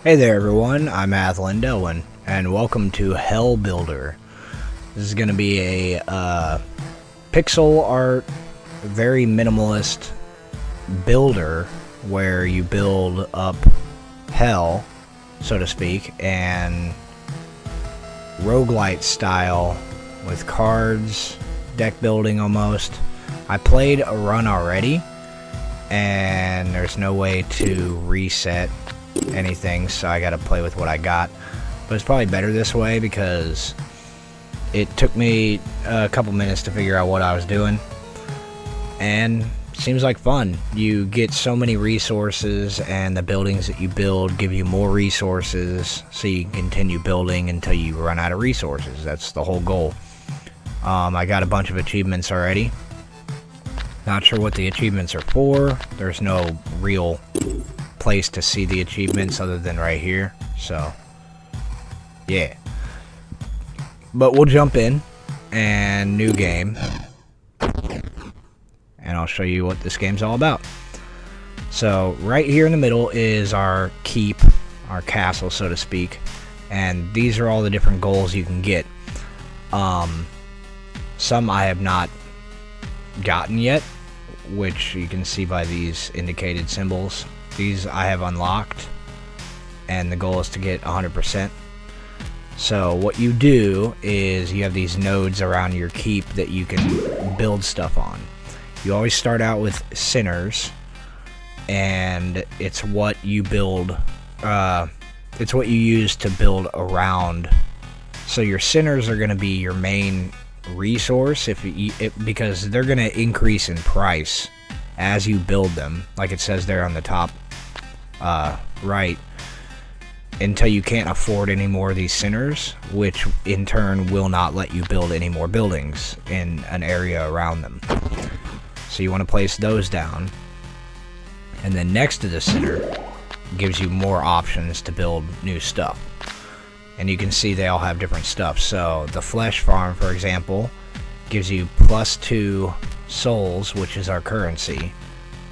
Hey there everyone, I'm Athlin Delwin, and welcome to Hell Builder. This is going to be a pixel art, very minimalist builder where you build up hell, so to speak, and roguelite style with cards, deck building almost. I played a run already, and there's no way to reset anything, so I gotta play with what I got. But it's probably better this way because it took me a couple minutes to figure out what I was doing, and seems like fun. You get so many resources, and the buildings that you build give you more resources, so you can continue building until you run out of resources. That's the whole goal. I got a bunch of achievements already. Not sure what the achievements are for. There's no real place to see the achievements other than right here, so yeah. But we'll jump in and new game, and I'll show you what this game's all about. So right here in the middle is our keep, our castle, so to speak, and these are all the different goals you can get. Some I have not gotten yet, which you can see by these indicated symbols. These I have unlocked, and the goal is to get 100%. So what you do is you have these nodes around your keep that you can build stuff on. You always start out with sinners, and it's what you build, it's what you use to build around. So your sinners are going to be your main resource because they're going to increase in price as you build them, like it says there on the top right, until you can't afford any more of these sinners, which in turn will not let you build any more buildings in an area around them. So you want to place those down, and then next to the sinner gives you more options to build new stuff. And you can see they all have different stuff. So the flesh farm, for example, gives you +2 souls, which is our currency,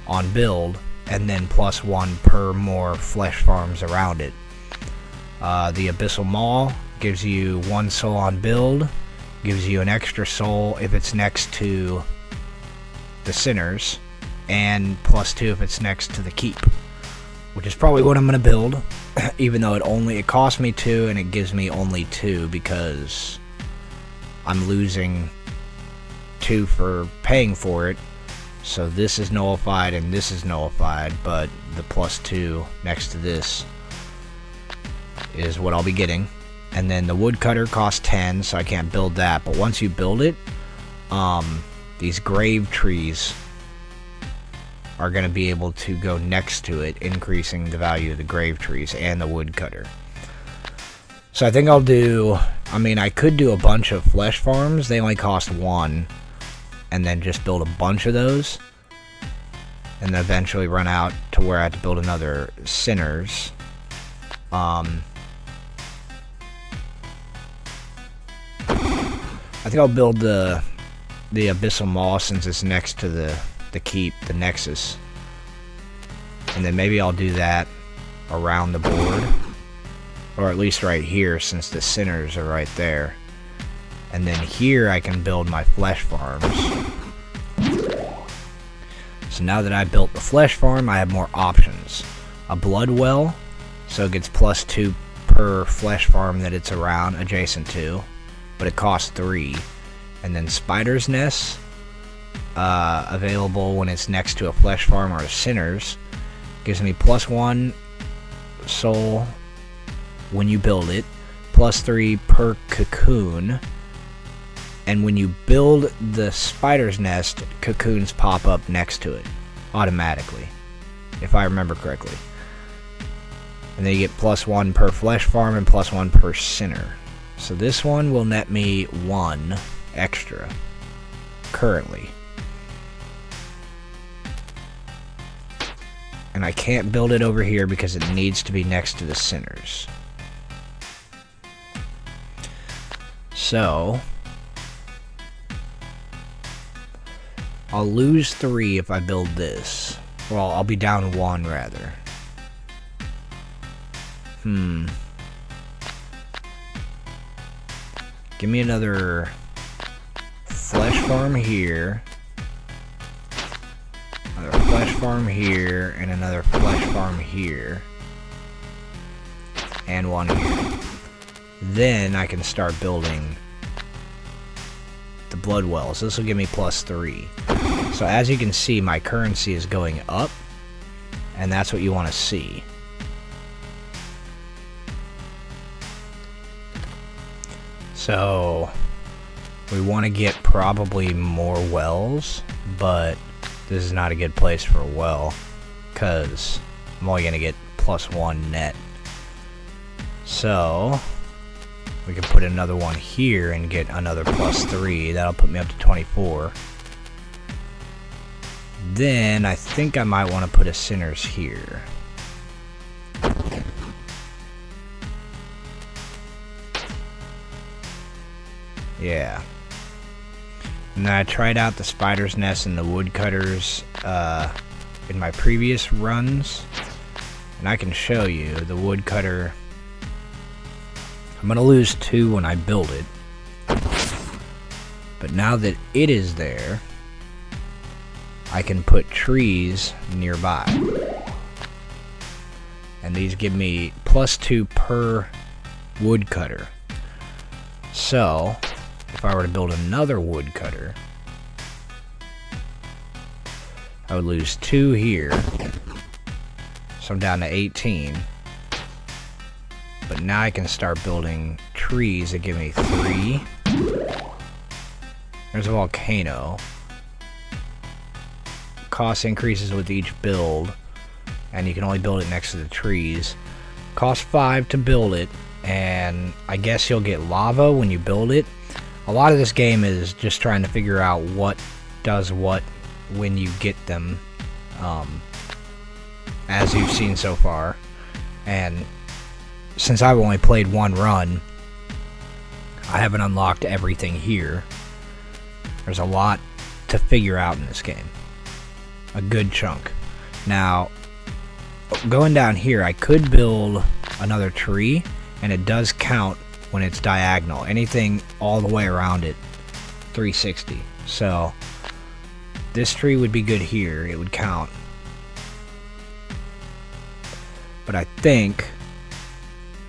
on build, and then +1 per more flesh farms around it. The Abyssal Maw gives you 1 soul on build, gives you an extra soul if it's next to the sinners, and +2 if it's next to the keep, which is probably what I'm going to build, even though it cost me 2 and it gives me only 2 because I'm losing 2 for paying for it. So this is nullified and this is nullified, but the +2 next to this is what I'll be getting. And then the woodcutter costs 10, so I can't build that. But once you build it, these grave trees are going to be able to go next to it, increasing the value of the grave trees and the woodcutter. So I think I'll do, I could do a bunch of flesh farms. They only cost 1, and then just build a bunch of those, and then eventually run out to where I have to build another sinners. I think I'll build the Abyssal Maw since it's next to the keep, the Nexus, and then maybe I'll do that around the board, or at least right here since the sinners are right there. And then here I can build my flesh farms. So now that I built the flesh farm, I have more options. A blood well, so it gets +2 per flesh farm that it's around, adjacent to, but it costs 3. And then spider's nest, available when it's next to a flesh farm or a sinners, gives me +1 soul when you build it, +3 per cocoon. And when you build the spider's nest, cocoons pop up next to it automatically, if I remember correctly. And then you get +1 per flesh farm and +1 per sinner. So this one will net me 1 extra currently. And I can't build it over here because it needs to be next to the sinners. So I'll lose 3 if I build this. Well, I'll be down 1 rather. Give me another flesh farm here. Another flesh farm here, and another flesh farm here. And one here. Then I can start building the blood wells. This will give me +3. So as you can see, my currency is going up, and that's what you want to see. So we want to get probably more wells, but this is not a good place for a well because I'm only going to get +1 net. So we can put another one here and get another +3. That'll put me up to 24. Then I think I might want to put a Sinners here. Yeah. And then I tried out the spider's nest and the woodcutters in my previous runs. And I can show you the woodcutter. I'm going to lose 2 when I build it. But now that it is there, I can put trees nearby. And these give me +2 per woodcutter. So if I were to build another woodcutter, I would lose 2 here. So I'm down to 18. But now I can start building trees that give me 3. There's a volcano. Cost increases with each build, and you can only build it next to the trees. Cost 5 to build it, and I guess you'll get lava when you build it. A lot of this game is just trying to figure out what does what when you get them, as you've seen so far. And since I've only played one run, I haven't unlocked everything here. There's a lot to figure out in this game. A good chunk. Now, going down here, I could build another tree, and it does count when it's diagonal. Anything all the way around it, 360. So, this tree would be good here. It would count. But I think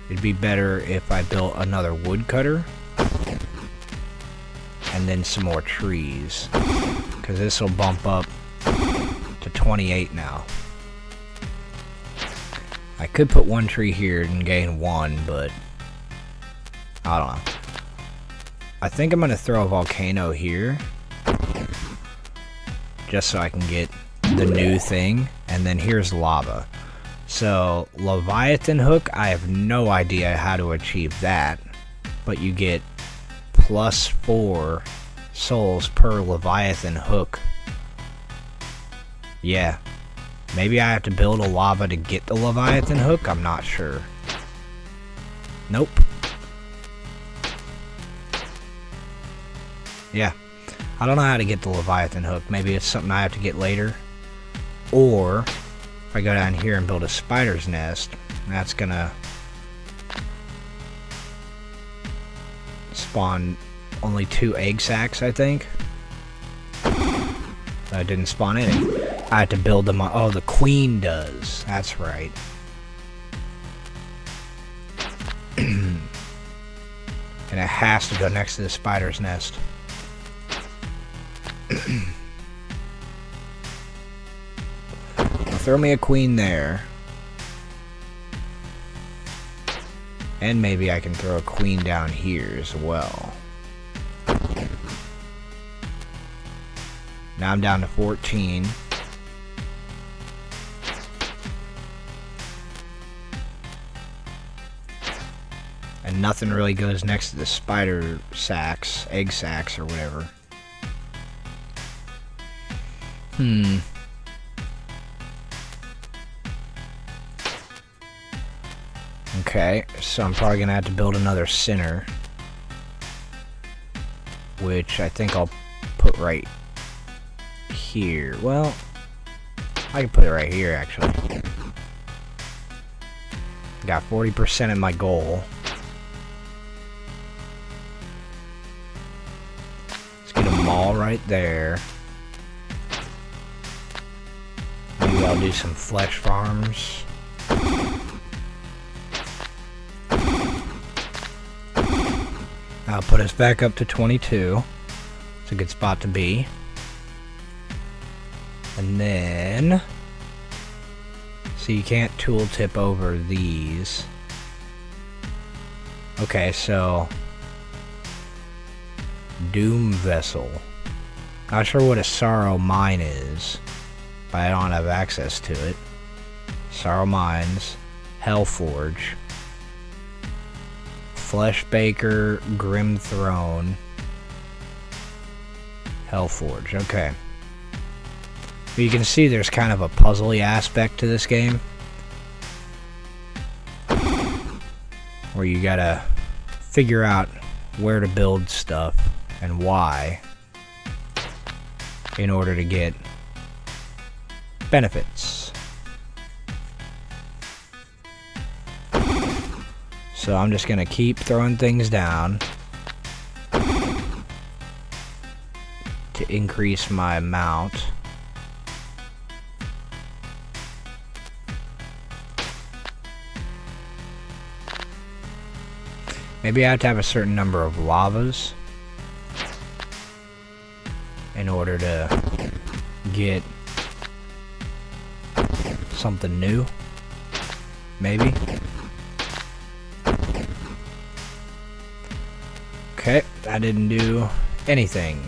it'd be better if I built another woodcutter and then some more trees, because this will bump up to 28 now. I could put 1 tree here and gain 1, but I don't know. I think I'm gonna throw a volcano here just so I can get the new thing, and then here's lava. So Leviathan hook, I have no idea how to achieve that, but you get +4 souls per Leviathan hook. Yeah, maybe I have to build a lava to get the Leviathan hook, I'm not sure. Nope. Yeah, I don't know how to get the Leviathan hook. Maybe it's something I have to get later. Or if I go down here and build a spider's nest, that's gonna spawn only 2 egg sacs, I think. I didn't spawn any. I had to build them on. Oh, the queen does. That's right. And it has to go next to the spider's nest. Throw me a queen there. And maybe I can throw a queen down here as well. Now I'm down to 14. And nothing really goes next to the spider sacs, egg sacs or whatever. Okay, so I'm probably gonna have to build another sinner, which I think I'll put right here. Well, I can put it right here actually. Got 40% of my goal. Let's get a mall right there. Maybe I'll do some flesh farms. I'll put us back up to 22. It's a good spot to be. And then... So you can't tooltip over these. Okay, so... Doom Vessel. Not sure what a Sorrow Mine is, but I don't have access to it. Sorrow Mines. Hellforge. Fleshbaker, Grim Throne. Hellforge, okay. But you can see there's kind of a puzzly aspect to this game. Where you gotta figure out where to build stuff and why in order to get benefits. So I'm just gonna keep throwing things down to increase my amount. Maybe I have to have a certain number of lavas in order to get something new. Maybe. Okay, that didn't do anything.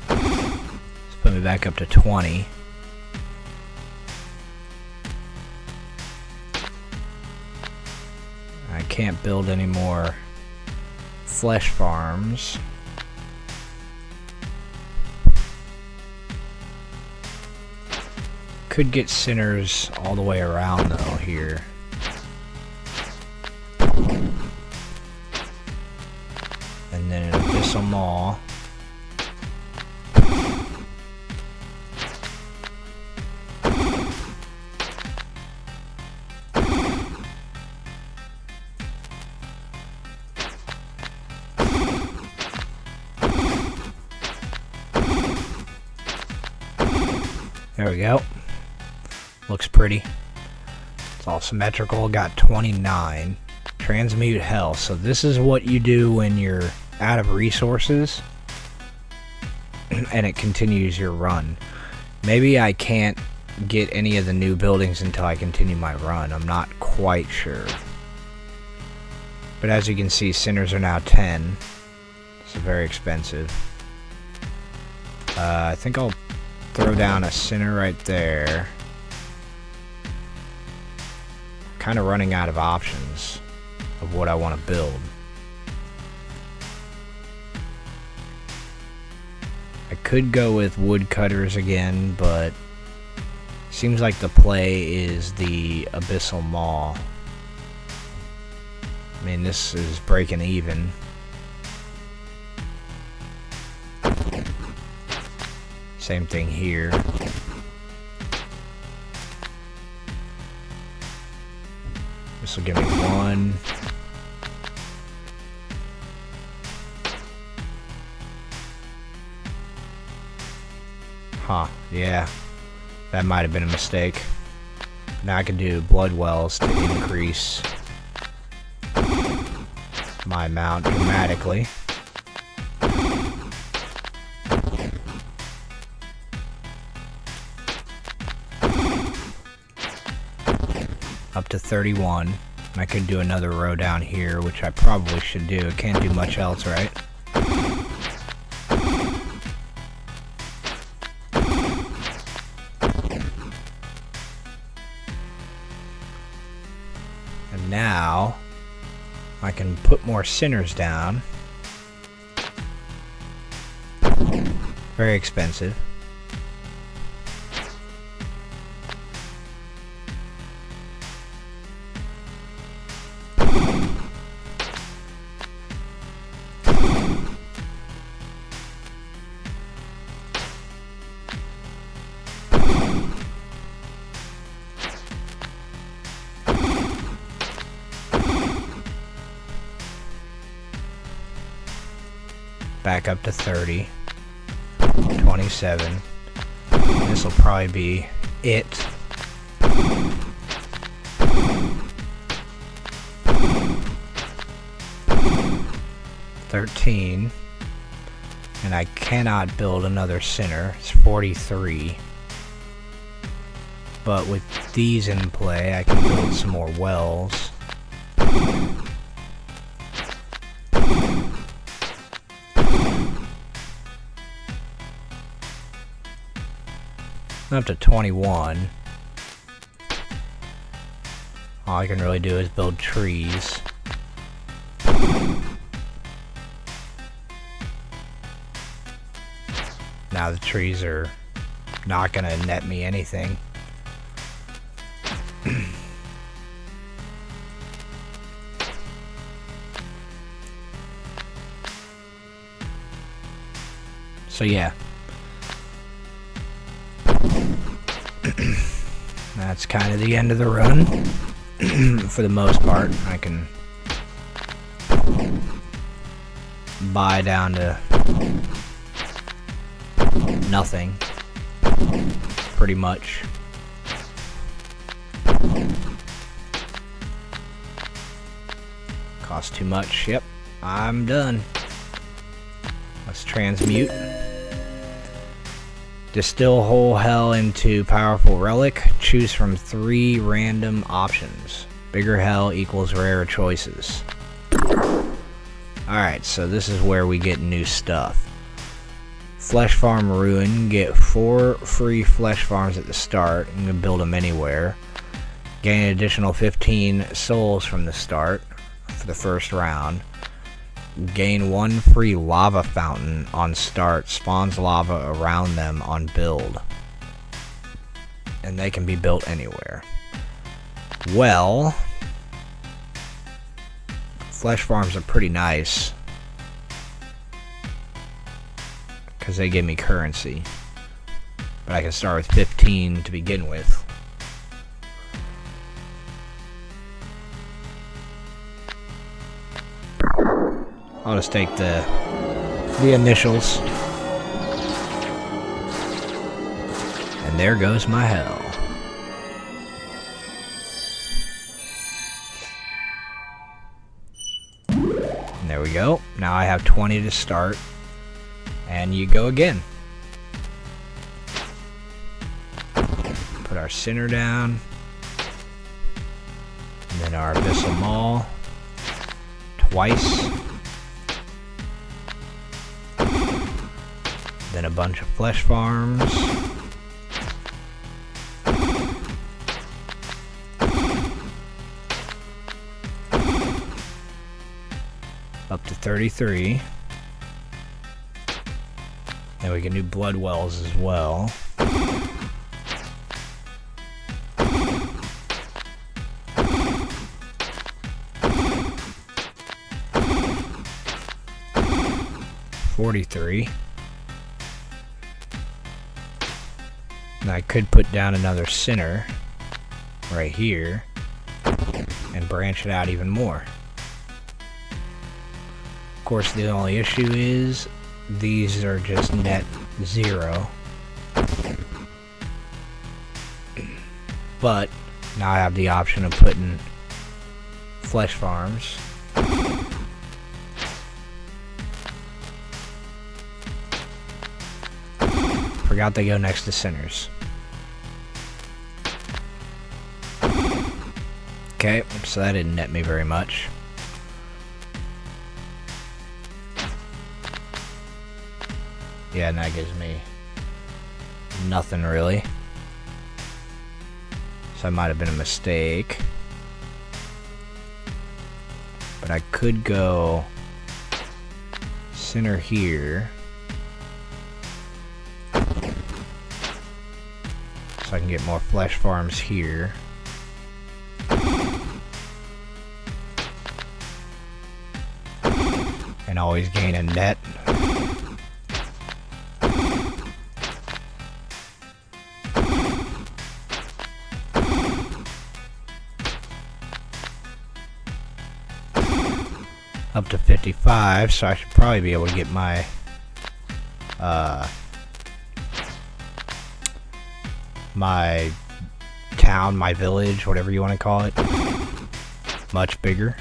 Let's put me back up to 20. I can't build any more flesh farms. Could get sinners all the way around though here. And then an abyssal maw. There we go. Looks pretty. It's all symmetrical. Got 29. Transmute hell. So this is what you do when you're out of resources and it continues your run. Maybe I can't get any of the new buildings until I continue my run. I'm not quite sure. But as you can see, sinners are now 10. It's very expensive. I think I'll throw down a sinner right there. Kind of running out of options of what I want to build. I could go with woodcutters again, but seems like the play is the abyssal maw. I mean, this is breaking even. Same thing here. This will give me 1. Huh, yeah. That might have been a mistake. Now I can do blood wells to increase my amount dramatically. Up to 31. I could do another row down here, which I probably should do. I can't do much else, right? And now I can put more sinners down. Very expensive. back up to 30, 27. This will probably be it. 13. And I cannot build another center. It's 43. But with these in play, I can build some more wells. Up to 21. All I can really do is build trees. Now the trees are not gonna net me anything. So yeah. That's kind of the end of the run. For the most part, I can buy down to nothing, pretty much. Cost too much. Yep, I'm done. Let's transmute. Distill whole hell into powerful relic. Choose from 3 random options. Bigger hell equals rarer choices. Alright, so this is where we get new stuff. Flesh Farm Ruin. Get 4 free flesh farms at the start. You can build them anywhere. Gain an additional 15 souls from the start for the first round. Gain 1 free lava fountain on start. Spawns lava around them on build. And they can be built anywhere. Well, flesh farms are pretty nice, because they give me currency. But I can start with 15 to begin with. I'll just take the initials. And there goes my hell. And there we go. Now I have 20 to start. And you go again. Put our center down. And then our Abyssal Maw. Twice. Then a bunch of flesh farms. Up to 33. Then we can do blood wells as well. $43. And I could put down another center right here and branch it out even more. Of course, the only issue is these are just net 0. But now I have the option of putting flesh farms. Forgot they go next to centers. Okay, so that didn't net me very much. Yeah, and that gives me nothing really. So that might have been a mistake. But I could go center here. So I can get more flesh farms here. And always gain a net. Up to 55, so I should probably be able to get my my town, my village, whatever you want to call it, much bigger.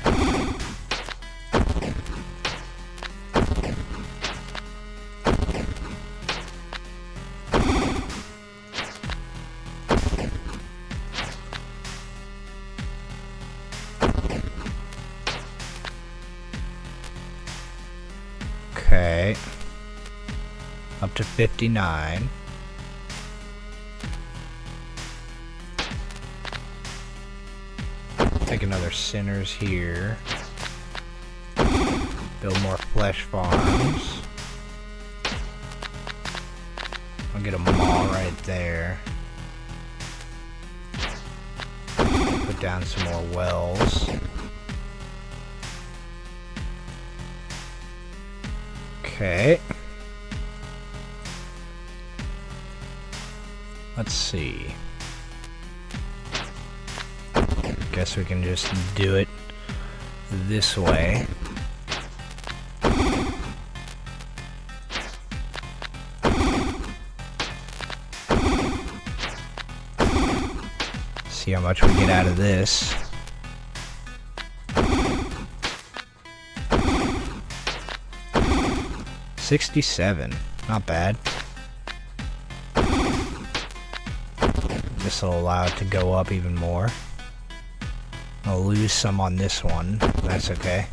Okay, up to 59. Take another Sinners here. Build more flesh farms. I'll get a mall right there. Put down some more wells. Okay. Let's see. Guess we can just do it this way. See how much we get out of this. $67, not bad. This will allow it to go up even more. I'll lose some on this one, that's okay.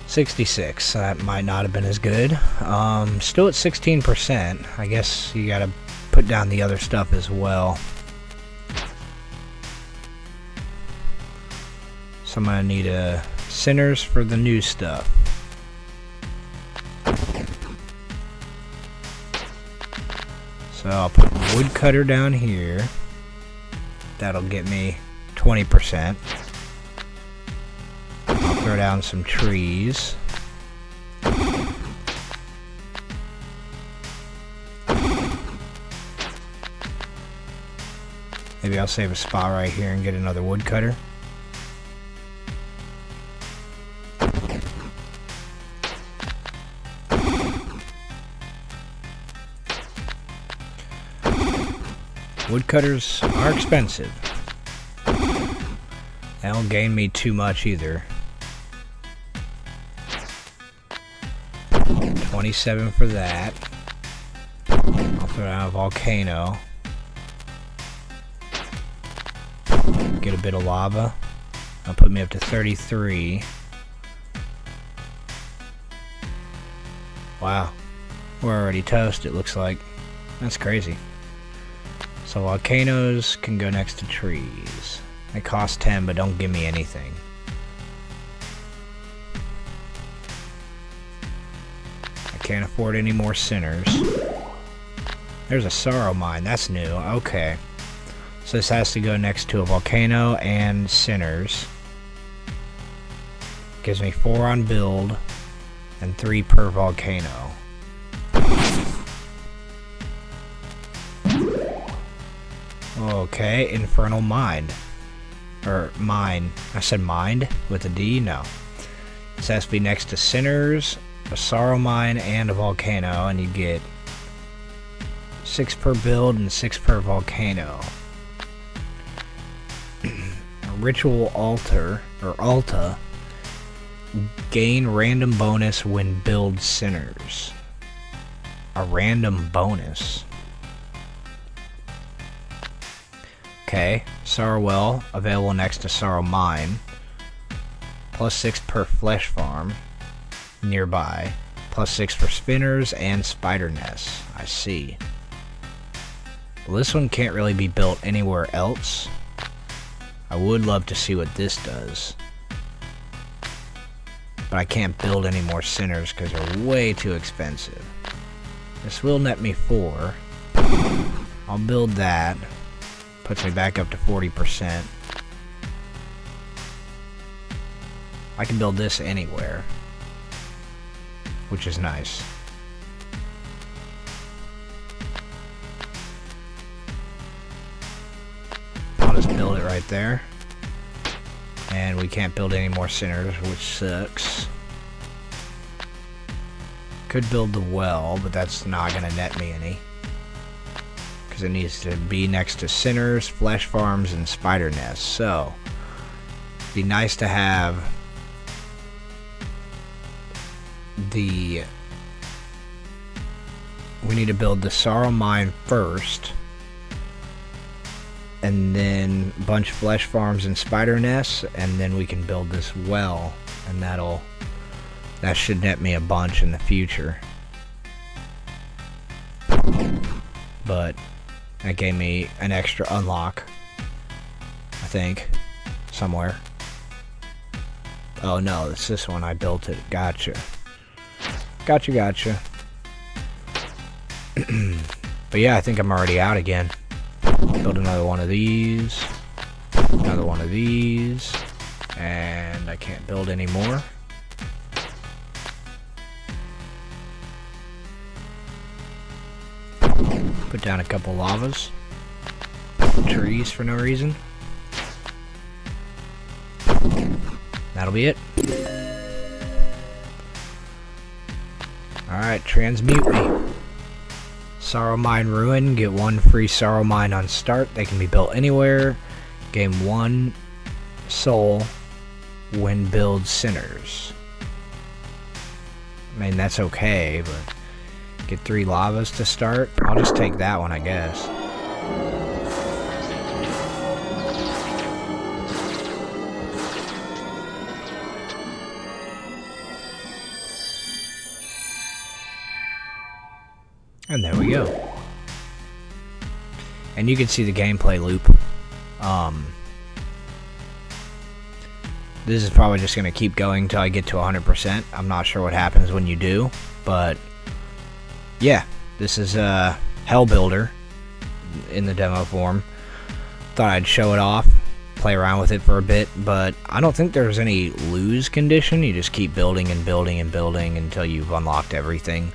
$66, that might not have been as good. Still at 16%. I guess you gotta put down the other stuff as well. So I'm gonna need a Sinners for the new stuff. So I'll put woodcutter down here. That'll get me 20%. I'll throw down some trees. Maybe I'll save a spot right here and get another woodcutter. Woodcutters are expensive. They don't gain me too much either. 27 for that. I'll throw down a volcano. Get a bit of lava. That'll put me up to 33. Wow. We're already toast, it looks like. That's crazy. So volcanoes can go next to trees. They cost 10, but don't give me anything. I can't afford any more Sinners. There's a sorrow mine, that's new, okay. So this has to go next to a volcano and Sinners. Gives me 4 on build and 3 per volcano. Okay, Infernal Mind. Or mine. I said mind with a D? No. This has to be next to Sinners, a Sorrow Mine, and a volcano, and you get 6 per build and 6 per volcano. A Ritual Altar, or Alta, gain random bonus when build Sinners. A random bonus. Okay, Sorrow Well, available next to Sorrow Mine. Plus 6 per flesh farm nearby. Plus 6 for spinners and spider nests. I see. Well, this one can't really be built anywhere else. I would love to see what this does. But I can't build any more Sinners because they're way too expensive. This will net me 4. I'll build that. Puts me back up to 40%. I can build this anywhere, which is nice. right there. And we can't build any more centers, which sucks. Could build the well, but that's not gonna net me any. Because it needs to be next to centers, flesh farms, and spider nests. So, it'd be nice to have the... We need to build the sorrow mine first. And then a bunch of flesh farms and spider nests. And then we can build this well. And that should net me a bunch in the future. But that gave me an extra unlock, I think, somewhere. Oh no, it's this one. I built it. Gotcha. Gotcha. But yeah, I think I'm already out again. Build another one of these. Another one of these. And I can't build any more. Put down a couple lavas. Trees for no reason. That'll be it. Alright, transmute me. Sorrow Mine Ruin. Get 1 free Sorrow Mine on start. They can be built anywhere. Gain 1 soul when build centers. I mean, that's okay, but... Get 3 lavas to start. I'll just take that one, I guess. And there we go. And you can see the gameplay loop. This is probably just going to keep going until I get to 100%. I'm not sure what happens when you do, but... Yeah, this is Hell Builder in the demo form. Thought I'd show it off, play around with it for a bit, but I don't think there's any lose condition. You just keep building and building and building until you've unlocked everything.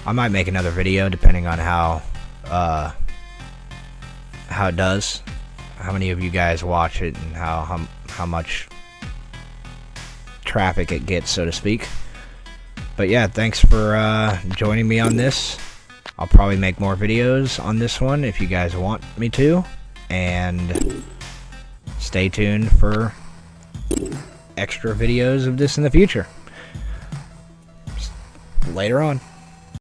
I might make another video depending on how it does, how many of you guys watch it, and how much traffic it gets, so to speak. But yeah, thanks for joining me on this. I'll probably make more videos on this one if you guys want me to. And stay tuned for extra videos of this in the future. Later on.